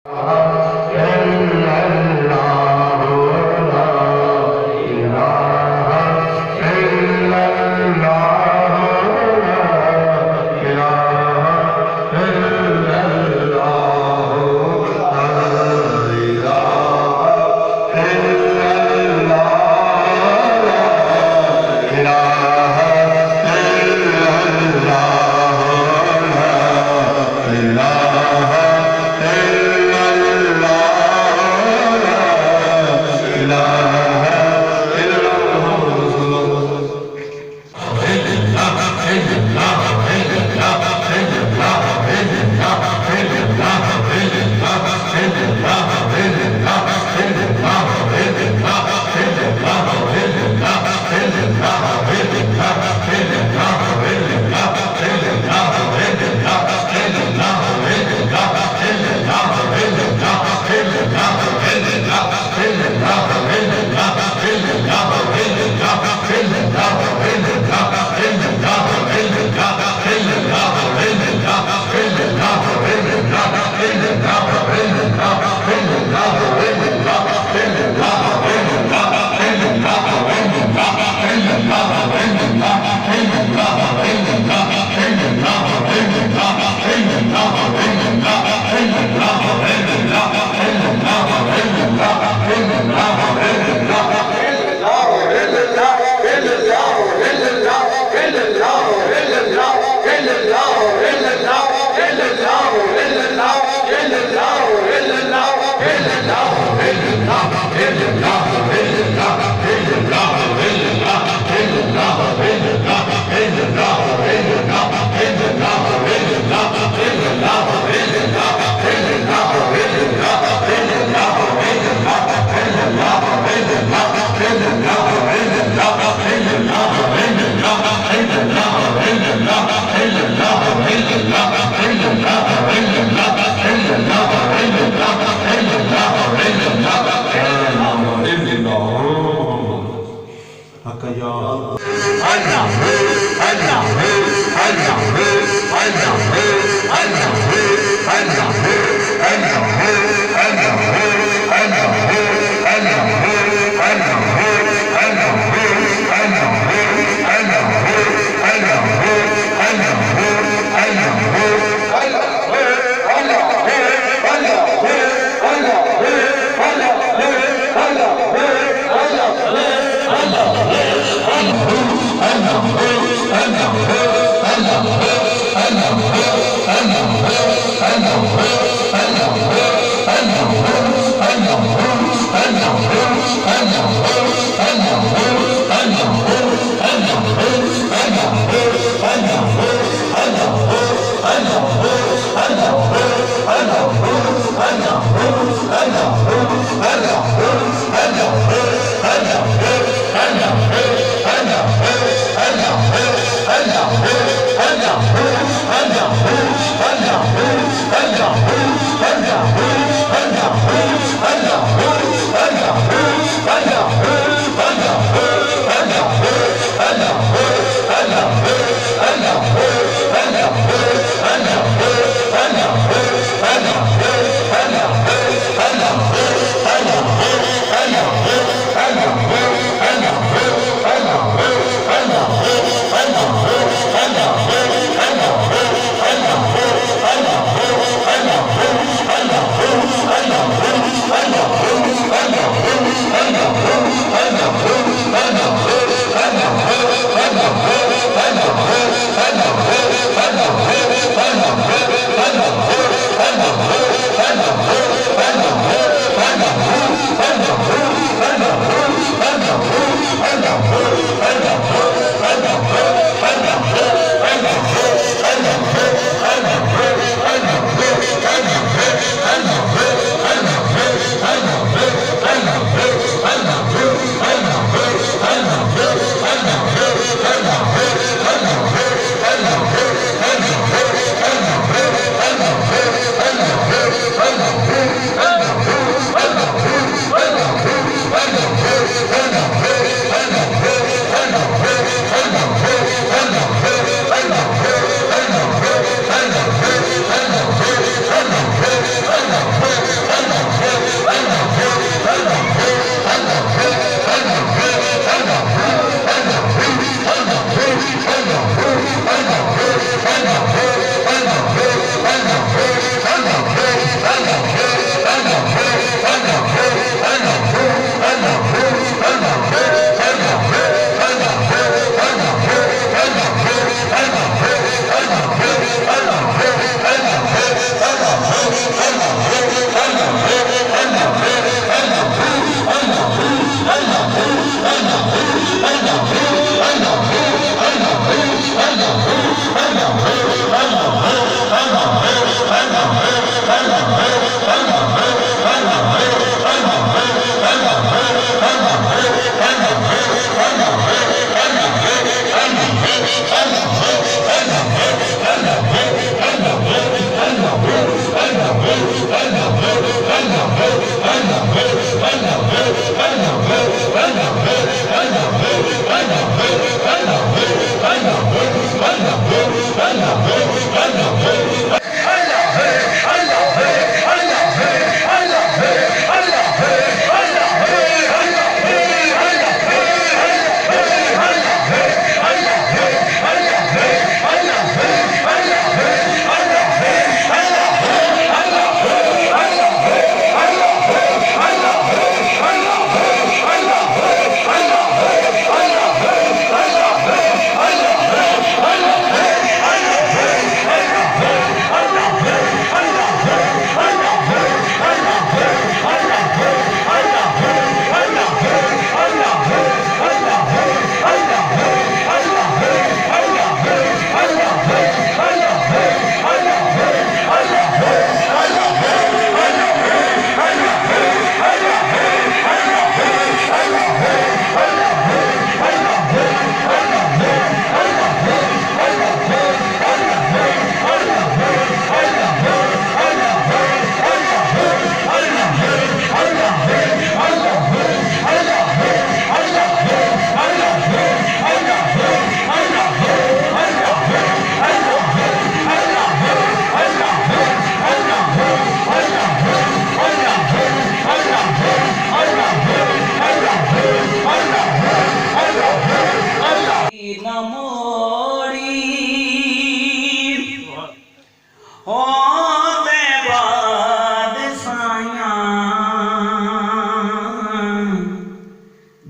Allah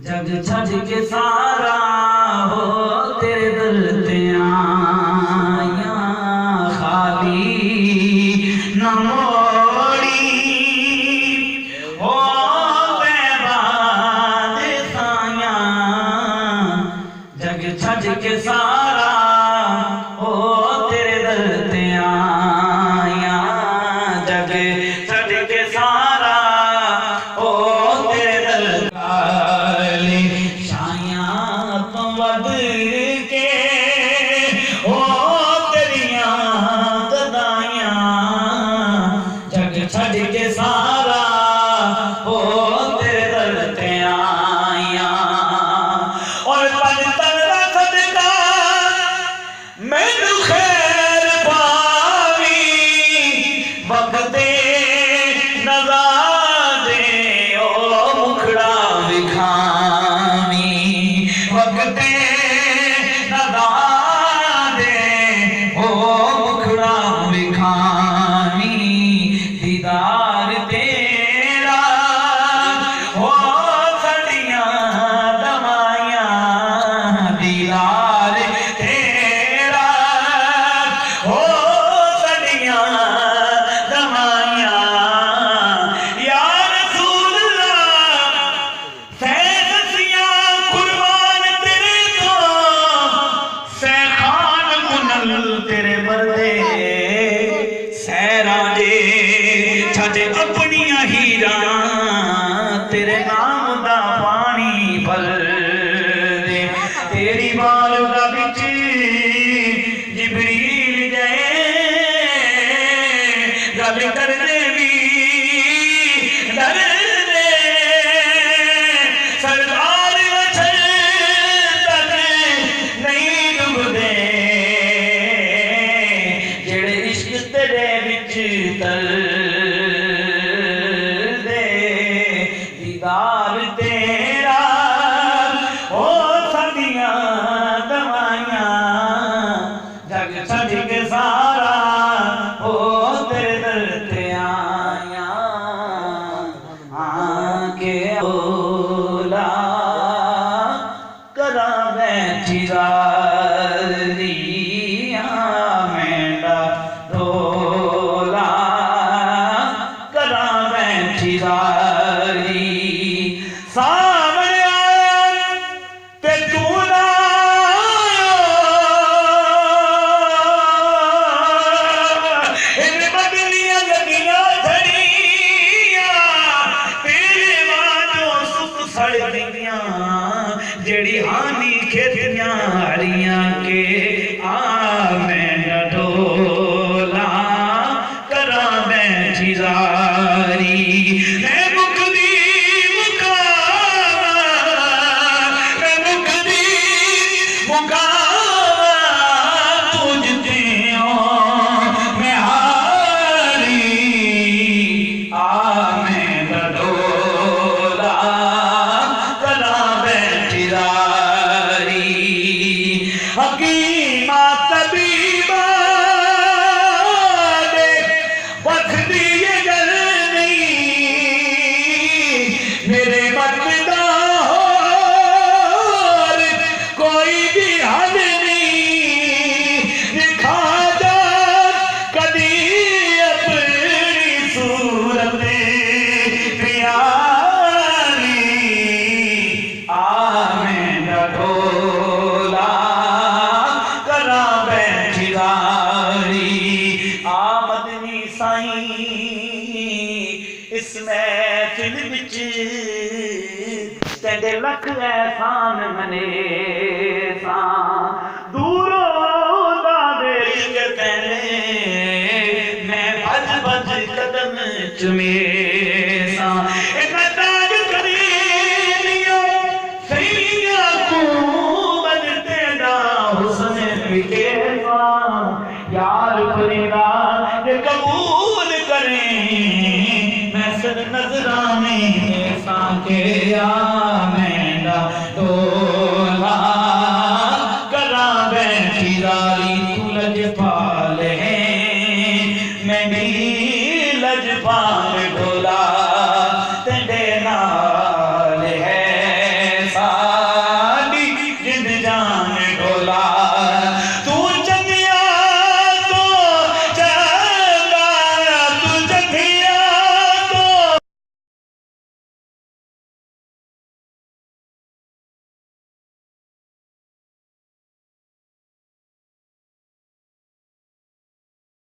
जग छड़ के सारा हो तेरे दर ते आया, खाली न मोड़ी हो बेबाद साया। जग छड़ के सारा हो तेरे दर ते आया, जग छड़ के सारा हो तेरे दर छड़ के सारा हो तेरे दर ते आया। और पल तल दा सदका मैनू खैर पावी, बगदे नज़ारे ओ मुखड़ा विखावी, बगदे नज़ारे ओ मुखड़ा विखावी। दीदार तेरा हो सड़ियां दवाइयां, दीदार तेरा हो सड़ियां दवाइयां। या रसूल अल्लाह सैसियां कुर्बान तेरे तो, सैखान मुनल तेरे बरदे सैरा दे छड़ अपनियां हीरा तेरे नाम दा पानी भर दे। तेरी बारगाह विच जिबरील गए, गल करदे भी डर दे। सरदार वछल तक नहीं डुबदे, जेड़े इश्क तेरे विच तर दीदार तेरा हो सदियां दवाइयां। जग छड़ के सारा हो तेरे दर ते आया, आके ओला करा बैठी रारी, मेरा रोला करा बैठी रारी। सामने आया ते तू ना इन बदलियां लगियां झड़ियां, तेरे वालों सुख सड़ गईयां, जेड़ी हानी खेतियां हरियां के आ मैं डोला करा बैठी रारी। हकीमा तबीबा दे बखदी ये गल नहीं, मेरे बददा होर कोई भी हल नहीं। दिखा जा कदी अपनी सूरत प्यारी, आ मैं ढोला करा बैठी रारी। आमदनी साईं इस महफिल विच तेरे लख एहसान मने सा, दूरों दा देख तेरे मैं भज भज कदम चुमे।